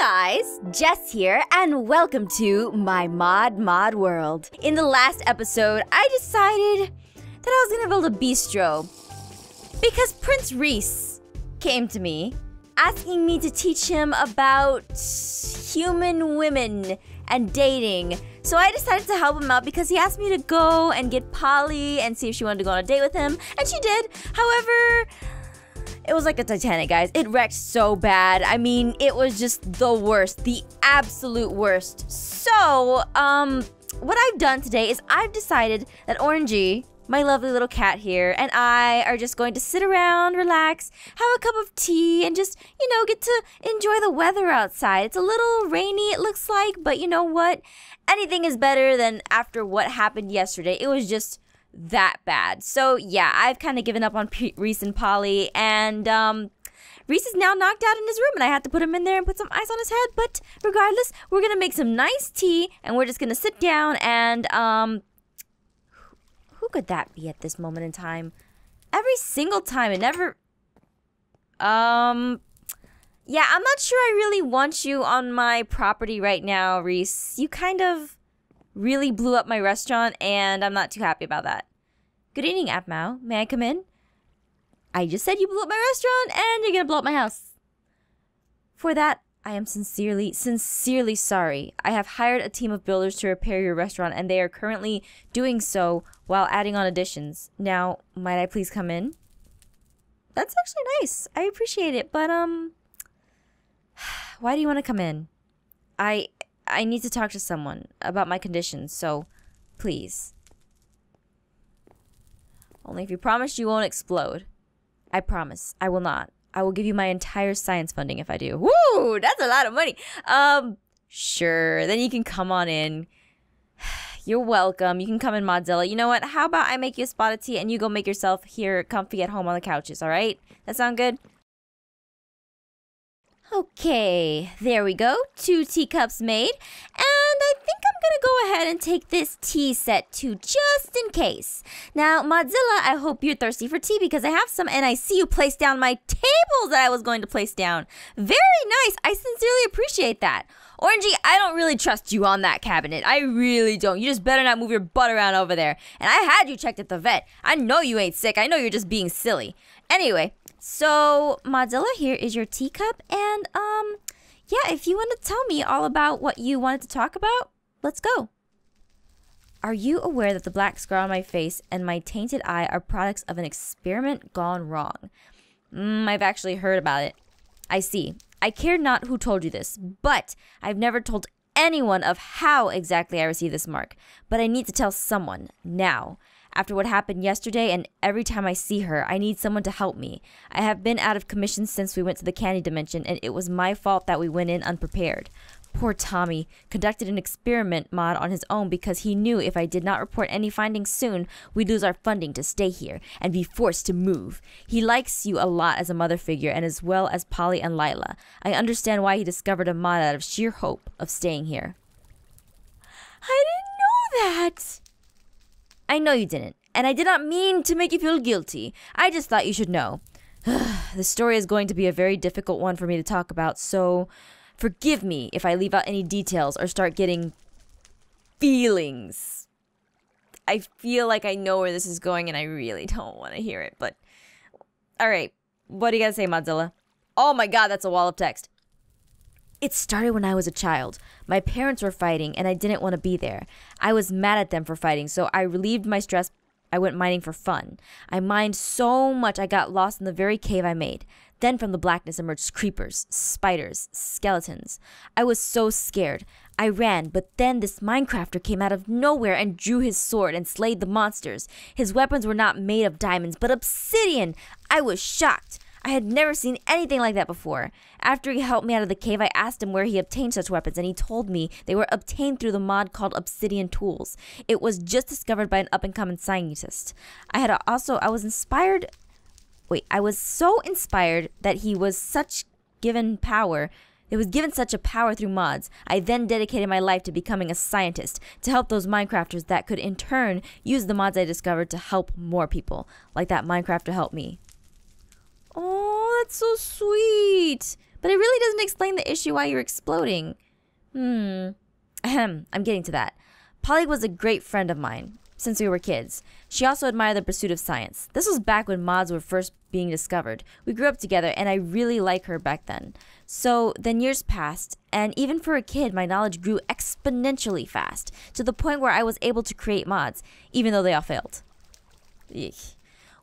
guys, Jess here, and welcome to my mod world. In the last episode, I decided that I was gonna build a bistro because Prince Reese came to me asking me to teach him about human women and dating. So I decided to help him out because he asked me to go and get Polly and see if she wanted to go on a date with him, and she did. However, it was like a Titanic, guys. It wrecked so bad. I mean, it was just the worst, the absolute worst. So, what I've done today is I've decided that Orangey, my lovely little cat here, and I are just going to sit around, relax, have a cup of tea, and just, you know, get to enjoy the weather outside. It's a little rainy, it looks like, but you know what? Anything is better than after what happened yesterday. It was just that bad. So yeah, I've kind of given up on Reese and Polly, and Reese is now knocked out in his room, and I had to put him in there and put some ice on his head. But regardless, we're gonna make some nice tea, and we're just gonna sit down and who could that be at this moment in time? Every single time, it never. Yeah, I'm not sure I really want you on my property right now, Reese. You kind of really blew up my restaurant, and I'm not too happy about that. Good evening, Aphmau. May I come in? I just said you blew up my restaurant, and you're gonna blow up my house. For that, I am sincerely sorry. I have hired a team of builders to repair your restaurant, and they are currently doing so while adding on additions. Now, might I please come in? That's actually nice. I appreciate it, but why do you want to come in? I need to talk to someone about my conditions, so please. Only if you promise you won't explode. I promise. I will not. I will give you my entire science funding if I do. Woo! That's a lot of money. Sure. Then you can come on in. You're welcome. You can come in, Modzilla. You know what? How about I make you a spot of tea and you go make yourself here comfy at home on the couches, alright? That sound good? Okay, there we go. 2 teacups made. And I think I'm gonna go ahead and take this tea set too, just in case. Now, Modzilla, I hope you're thirsty for tea because I have some, and I see you place down my tables that I was going to place down. Very nice. I sincerely appreciate that. Orangey, I don't really trust you on that cabinet. I really don't. You just better not move your butt around over there. And I had you checked at the vet. I know you ain't sick. I know you're just being silly. Anyway, so Modzilla, here is your teacup, and yeah, if you want to tell me all about what you wanted to talk about, let's go. Are you aware that the black scar on my face and my tainted eye are products of an experiment gone wrong? I've actually heard about it. I see. I care not who told you this, but I've never told anyone of how exactly I received this mark. But I need to tell someone now. After what happened yesterday, and every time I see her, I need someone to help me. I have been out of commission since we went to the candy dimension, and it was my fault that we went in unprepared. Poor Tommy conducted an experiment mod on his own because he knew if I did not report any findings soon, we'd lose our funding to stay here and be forced to move. He likes you a lot as a mother figure, and as well as Polly and Lila. I understand why he discovered a mod out of sheer hope of staying here. I didn't know that! I know you didn't, and I did not mean to make you feel guilty. I just thought you should know. The story is going to be a very difficult one for me to talk about, so forgive me if I leave out any details or start getting feelings. I feel like I know where this is going, and I really don't want to hear it, but alright, what do you gotta say, Modzilla? Oh my god, that's a wall of text. It started when I was a child. My parents were fighting, and I didn't want to be there. I was mad at them for fighting, so I relieved my stress. I went mining for fun. I mined so much I got lost in the very cave I made. Then from the blackness emerged creepers, spiders, skeletons. I was so scared. I ran, but then this Minecrafter came out of nowhere and drew his sword and slayed the monsters. His weapons were not made of diamonds, but obsidian. I was shocked. I had never seen anything like that before. After he helped me out of the cave, I asked him where he obtained such weapons, and he told me they were obtained through the mod called Obsidian Tools. It was just discovered by an up-and-coming scientist. I was inspired. Wait, I was so inspired that he was given such a power through mods. I then dedicated my life to becoming a scientist, to help those Minecrafters that could in turn use the mods I discovered to help more people, like that Minecrafter helped me. Oh, that's so sweet. But it really doesn't explain the issue why you're exploding. I'm getting to that. Polly was a great friend of mine since we were kids. She also admired the pursuit of science. This was back when mods were first being discovered. We grew up together, and I really liked her back then. So then years passed, and even for a kid, my knowledge grew exponentially fast, to the point where I was able to create mods, even though they all failed. Eek.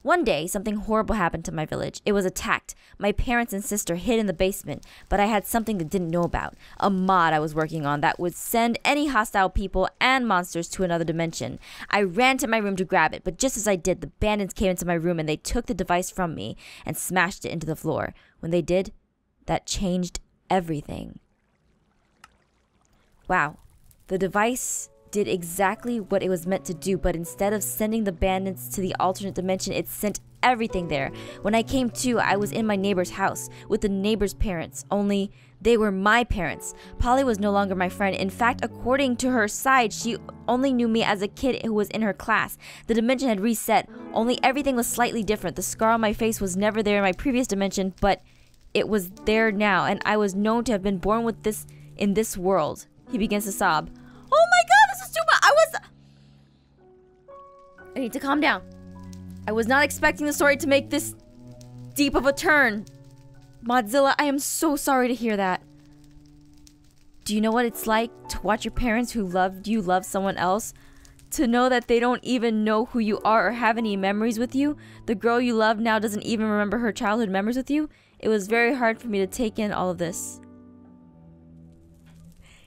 One day, something horrible happened to my village. It was attacked. My parents and sister hid in the basement, but I had something they didn't know about. A mod I was working on that would send any hostile people and monsters to another dimension. I ran to my room to grab it, but just as I did, the bandits came into my room and they took the device from me and smashed it into the floor. When they did, that changed everything. Wow. The device did exactly what it was meant to do, but instead of sending the bandits to the alternate dimension, it sent everything there. When I came to, I was in my neighbor's house with the neighbor's parents, only they were my parents. Polly was no longer my friend. In fact, according to her side, she only knew me as a kid who was in her class. The dimension had reset, only everything was slightly different. The scar on my face was never there in my previous dimension, but it was there now, and I was known to have been born with this in this world. He begins to sob. Oh my god, this is too much! I need to calm down. I was not expecting the story to make this deep of a turn. Modzilla, I am so sorry to hear that. Do you know what it's like to watch your parents who loved you love someone else? To know that they don't even know who you are or have any memories with you? The girl you love now doesn't even remember her childhood memories with you? It was very hard for me to take in all of this.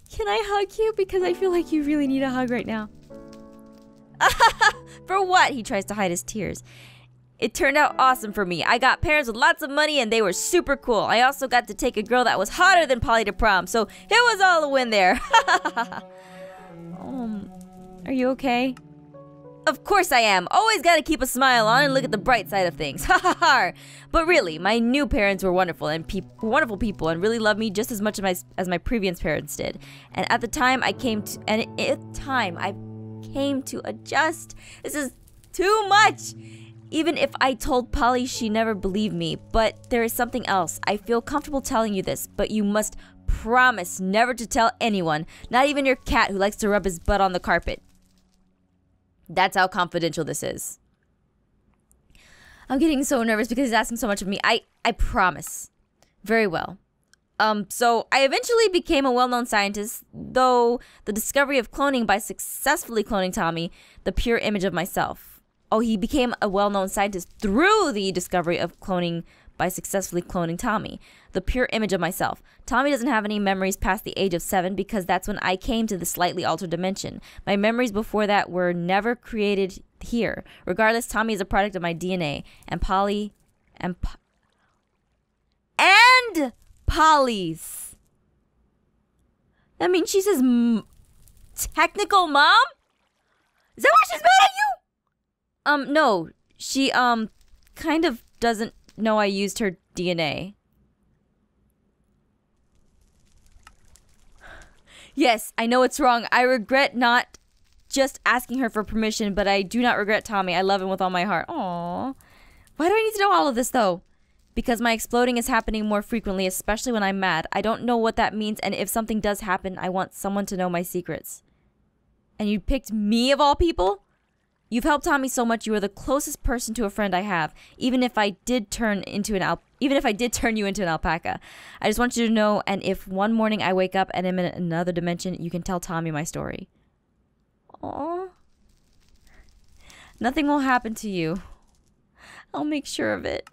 Can I hug you? Because I feel like you really need a hug right now. For what? He tries to hide his tears. It turned out awesome for me. I got parents with lots of money and they were super cool. I also got to take a girl that was hotter than Polly to prom, so it was all a win there. Are you okay? Of course I am. Always gotta keep a smile on and look at the bright side of things. Ha ha ha. But really, my new parents were wonderful and wonderful people and really loved me just as much as my previous parents did. And at the time I came to adjust. This is too much. Even if I told Polly, she never believed me. But there is something else. I feel comfortable telling you this, but you must promise never to tell anyone, not even your cat who likes to rub his butt on the carpet. That's how confidential this is. I'm getting so nervous because he's asking so much of me. I promise. Very well. So I eventually became a well-known scientist, though the discovery of cloning by successfully cloning Tommy, the pure image of myself. Oh, he became a well-known scientist through the discovery of cloning by successfully cloning Tommy, the pure image of myself. Tommy doesn't have any memories past the age of 7 because that's when I came to the slightly altered dimension. My memories before that were never created here. Regardless, Tommy is a product of my DNA, and Polly and Polly's. That means she's his technical mom? Is that why she's mad at you? No. She, kind of doesn't know I used her DNA. Yes, I know it's wrong. I regret not just asking her for permission, but I do not regret Tommy. I love him with all my heart. Aww. Why do I need to know all of this, though? Because my exploding is happening more frequently, especially when I'm mad. I don't know what that means, and if something does happen, I want someone to know my secrets. And you picked me of all people? You've helped Tommy so much. You are the closest person to a friend I have. Even if I did turn you into an alpaca. I just want you to know, and if one morning I wake up and I'm in another dimension, you can tell Tommy my story. Aww. Nothing will happen to you. I'll make sure of it.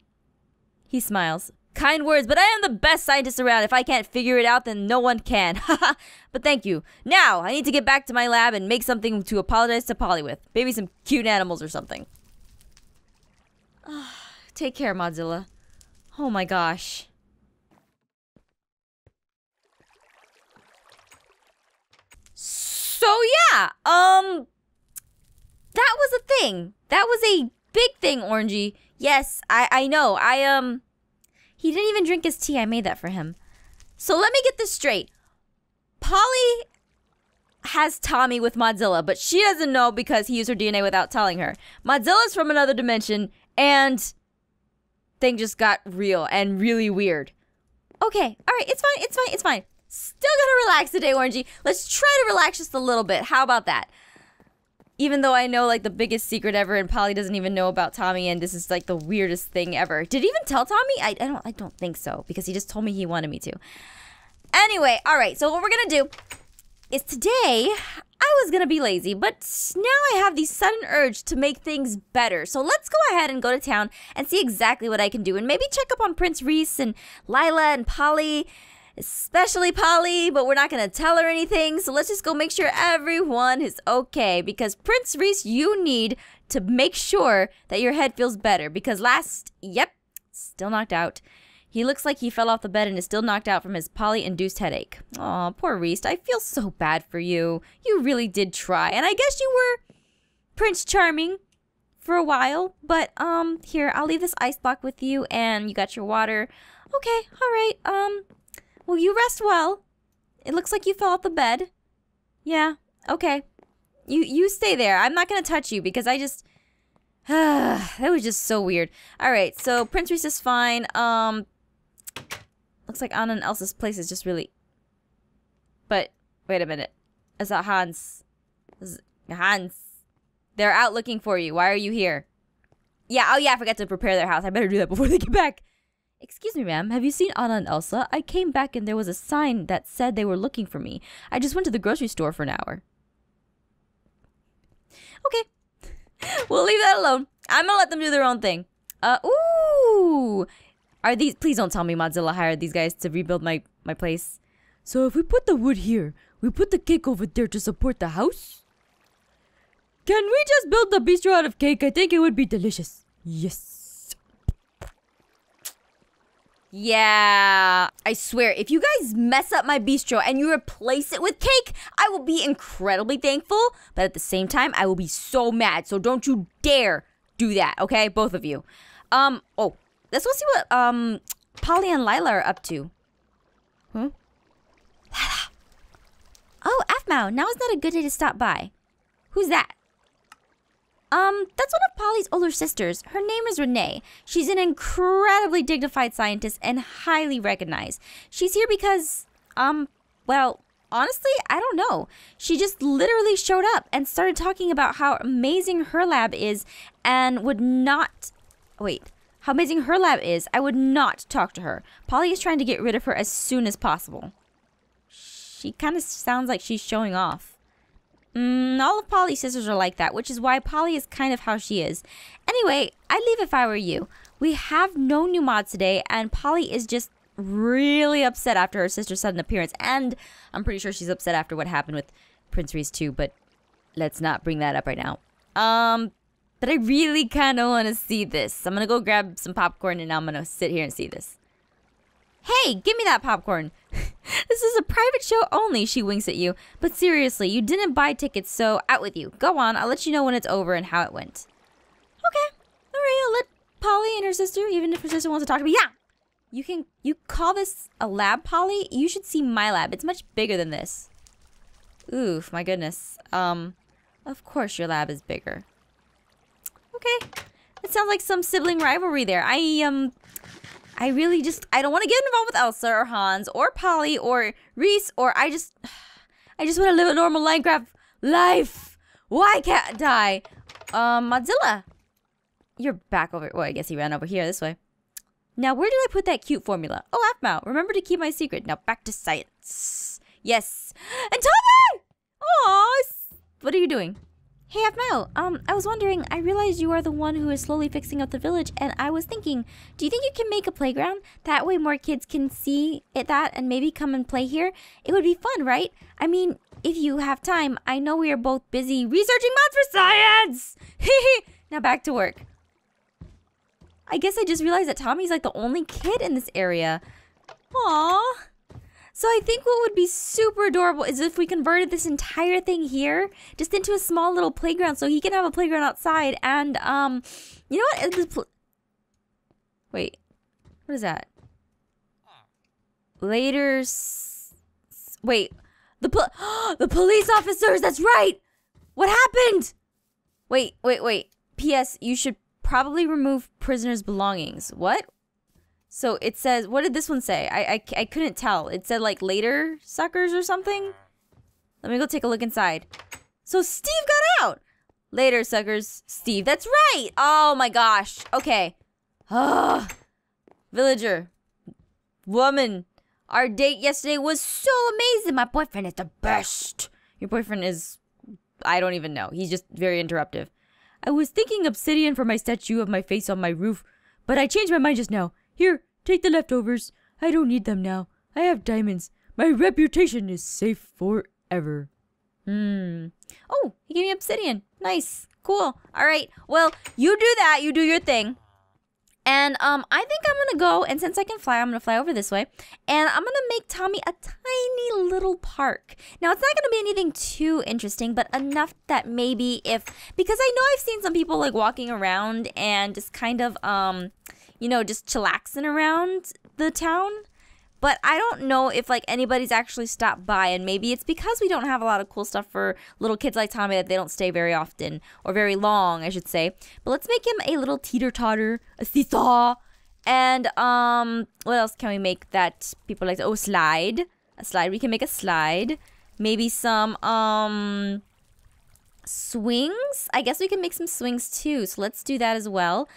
He smiles. Kind words, but I am the best scientist around. If I can't figure it out, then no one can. Haha. But thank you. Now, I need to get back to my lab and make something to apologize to Polly with. Maybe some cute animals or something. Take care, Modzilla. Oh my gosh. So yeah, that was a thing. That was a big thing, Orangey. Yes, I know. He didn't even drink his tea. I made that for him. So let me get this straight. Polly has Tommy with Modzilla, but she doesn't know because he used her DNA without telling her. Modzilla's from another dimension, and things just got real and really weird. Okay. All right. It's fine. It's fine. It's fine. Still gonna relax today, Orangey. Let's try to relax just a little bit. How about that? Even though I know like the biggest secret ever, and Polly doesn't even know about Tommy, and this is like the weirdest thing ever. Did he even tell Tommy? I don't think so, because he just told me he wanted me to. Anyway, all right. So what we're gonna do is today I was gonna be lazy, but now I have the sudden urge to make things better. So let's go ahead and go to town and see exactly what I can do, and maybe check up on Prince Reese and Lila and Polly. Especially Polly, but we're not going to tell her anything. So let's just go make sure everyone is okay. Because Prince Reese, you need to make sure that your head feels better. Because yep, still knocked out. He looks like he fell off the bed and is still knocked out from his Polly-induced headache. Aw, poor Reese. I feel so bad for you. You really did try. And I guess you were Prince Charming for a while. But, here, I'll leave this ice block with you. And you got your water. Okay, all right, well, you rest well. It looks like you fell off the bed. Yeah, okay. You stay there. I'm not gonna touch you because I just... that was just so weird. Alright, so Prince Reese is fine. Looks like Anna and Elsa's place is just really... But, wait a minute. Is that Hans? Hans. They're out looking for you. Why are you here? Yeah, oh yeah, I forgot to prepare their house. I better do that before they get back. Excuse me, ma'am. Have you seen Anna and Elsa? I came back and there was a sign that said they were looking for me. I just went to the grocery store for an hour. Okay. We'll leave that alone. I'm gonna let them do their own thing. Ooh. Are these... Please don't tell me Modzilla hired these guys to rebuild my place. So if we put the wood here, we put the cake over there to support the house? Can we just build the bistro out of cake? I think it would be delicious. Yes. Yeah, I swear, if you guys mess up my bistro and you replace it with cake, I will be incredibly thankful, but at the same time, I will be so mad, so don't you dare do that, okay? Both of you. Oh, let's go see what, Polly and Lila are up to. Huh? Lila. Oh, Aphmau, now is not a good day to stop by. Who's that? That's one of Polly's older sisters. Her name is Renee. She's an incredibly dignified scientist and highly recognized. She's here because, well, honestly, I don't know. She just literally showed up and started talking about how amazing her lab is and would not... Wait, how amazing her lab is. I would not talk to her. Polly is trying to get rid of her as soon as possible. She kind of sounds like she's showing off. All of Polly's sisters are like that, which is why Polly is kind of how she is. Anyway, I'd leave if I were you. We have no new mods today, and Polly is just really upset after her sister's sudden appearance. And I'm pretty sure she's upset after what happened with Prince Reese too, but let's not bring that up right now. But I really kind of want to see this. I'm going to go grab some popcorn, and I'm going to sit here and see this. Hey, give me that popcorn. This is a private show only, she winks at you. But seriously, you didn't buy tickets, so out with you. Go on, I'll let you know when it's over and how it went. Okay, alright, I'll let Polly and her sister, even if her sister wants to talk to me. Yeah! You call this a lab, Polly? You should see my lab. It's much bigger than this. Oof, my goodness. Of course your lab is bigger. Okay, it sounds like some sibling rivalry there. I really just, I don't want to get involved with Elsa or Hans or Polly or Reese or I just want to live a normal Minecraft life. Why can't I die? Modzilla. You're back over, well, I guess he ran over here this way. Now, where did I put that cute formula? Oh, Aphmau, remember to keep my secret. Now, back to science. Yes. And Tommy! Aw, what are you doing? Hey, Aphmau, I was wondering, I realized you are the one who is slowly fixing up the village, and I was thinking, do you think you can make a playground? That way more kids can see that and maybe come and play here? It would be fun, right? I mean, if you have time, I know we are both busy researching mods for science! Now back to work. I guess I just realized that Tommy's like the only kid in this area. Aww. So I think what would be super adorable is if we converted this entire thing here just into a small little playground so he can have a playground outside and, you know what? Wait, what is that? Later, wait, the police officers, that's right! What happened? Wait. P.S. You should probably remove prisoners' belongings. What? So it says, what did this one say? I couldn't tell. It said like later suckers or something. Let me go take a look inside. So Steve got out. Later suckers, Steve. That's right. Oh my gosh. Okay. Villager. Woman. Our date yesterday was so amazing. My boyfriend is the best. Your boyfriend is, I don't even know. He's just very interruptive. I was thinking obsidian for my statue of my face on my roof, but I changed my mind just now. Here, take the leftovers. I don't need them now. I have diamonds. My reputation is safe forever. Oh, he gave me obsidian. Nice. Cool. All right. Well, you do that. You do your thing. And I think I'm going to go, and since I can fly, I'm going to fly over this way. And I'm going to make Tommy a tiny little park. Now, it's not going to be anything too interesting, but enough that maybe because I know I've seen some people like walking around and just kind of, you know, just chillaxing around the town. But I don't know if like anybody's actually stopped by, and maybe it's because we don't have a lot of cool stuff for little kids like Tommy that they don't stay very often, or very long, I should say. But let's make him a little teeter-totter, a seesaw, and what else can we make that people like? Oh, slide. A slide. We can make a slide. Maybe some swings. I guess we can make some swings too. So let's do that as well.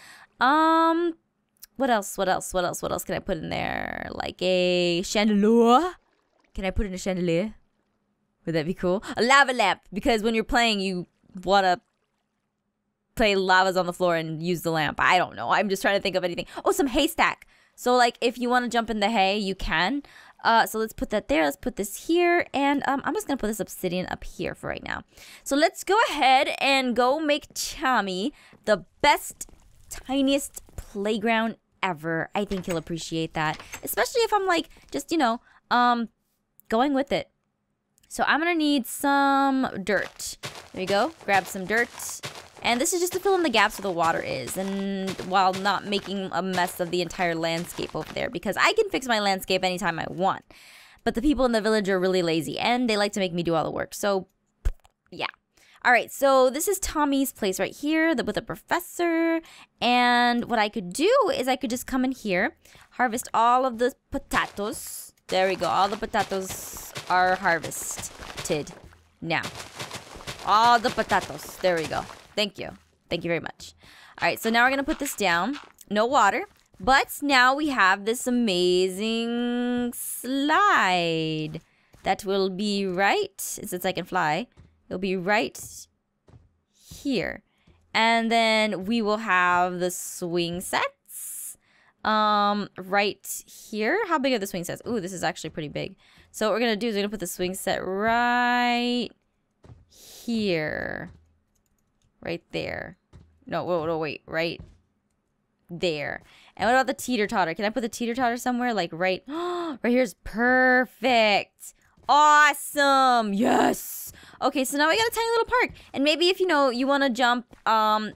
What else can I put in there? Like a chandelier? Can I put in a chandelier? Would that be cool? A lava lamp, because when you're playing, you want to play lavas on the floor and use the lamp. I don't know. I'm just trying to think of anything. Oh, some haystack. So like if you want to jump in the hay, you can. So let's put that there. Let's put this here. And I'm just going to put this obsidian up here for right now. So let's go ahead and go make Tommy the best, tiniest playground ever. I think he'll appreciate that, especially if I'm like just, you know, going with it. So I'm gonna need some dirt. There you go. Grab some dirt, and this is just to fill in the gaps where the water is, and while not making a mess of the entire landscape over there, because I can fix my landscape anytime I want. But the people in the village are really lazy, and they like to make me do all the work. So yeah. All right, so this is Tommy's place right here with a professor. And what I could do is I could just come in here, harvest all of the potatoes. There we go. All the potatoes are harvested now. All the potatoes. There we go. Thank you. Thank you very much. All right, so now we're going to put this down. No water. But now we have this amazing slide that will be right, since I can fly. It'll be right here. And then we will have the swing sets right here. How big are the swing sets? Ooh, this is actually pretty big. So what we're going to do is we're going to put the swing set right here. Right there. No, wait. Right there. And what about the teeter-totter? Can I put the teeter-totter somewhere? Like right here's perfect. Awesome. Yes. Okay, so now we got a tiny little park. And maybe if, you know, you want to jump, I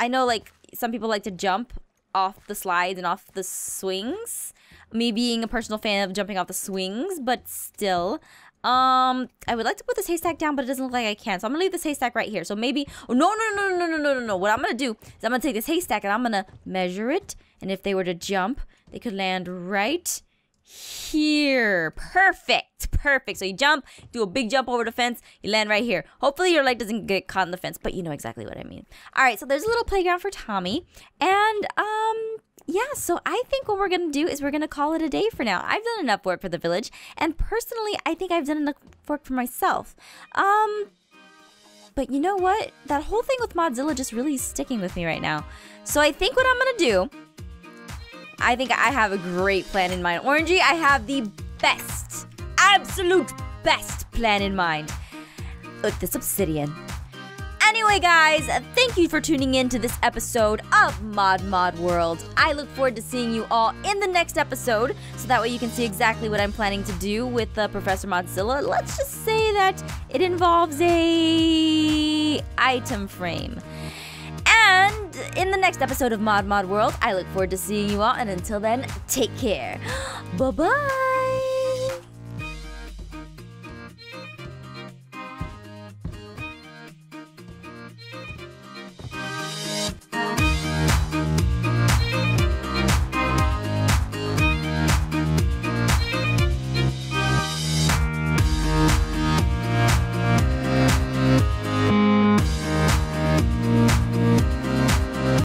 know, like, some people like to jump off the slides and off the swings. Me being a personal fan of jumping off the swings, but still. I would like to put this haystack down, but it doesn't look like I can. So I'm going to leave this haystack right here. So maybe, oh, no. What I'm going to do is I'm going to take this haystack and I'm going to measure it. And if they were to jump, they could land right here. Perfect. So you jump, do a big jump over the fence, you land right here. Hopefully your leg doesn't get caught in the fence, but you know exactly what I mean. All right, so there's a little playground for Tommy. And yeah, so I think what we're gonna do is we're gonna call it a day for now. I've done enough work for the village, and personally I think I've done enough work for myself. But you know what, that whole thing with Modzilla just really is sticking with me right now. So I think what I'm gonna do, I think I have a great plan in mind. Orangey, I have the best, absolute best plan in mind with this obsidian. Anyway, guys, thank you for tuning in to this episode of Mod World. I look forward to seeing you all in the next episode, so that way you can see exactly what I'm planning to do with Professor Modzilla. Let's just say that it involves a item frame. And in the next episode of Mod World, I look forward to seeing you all. And until then, take care. Bye-bye.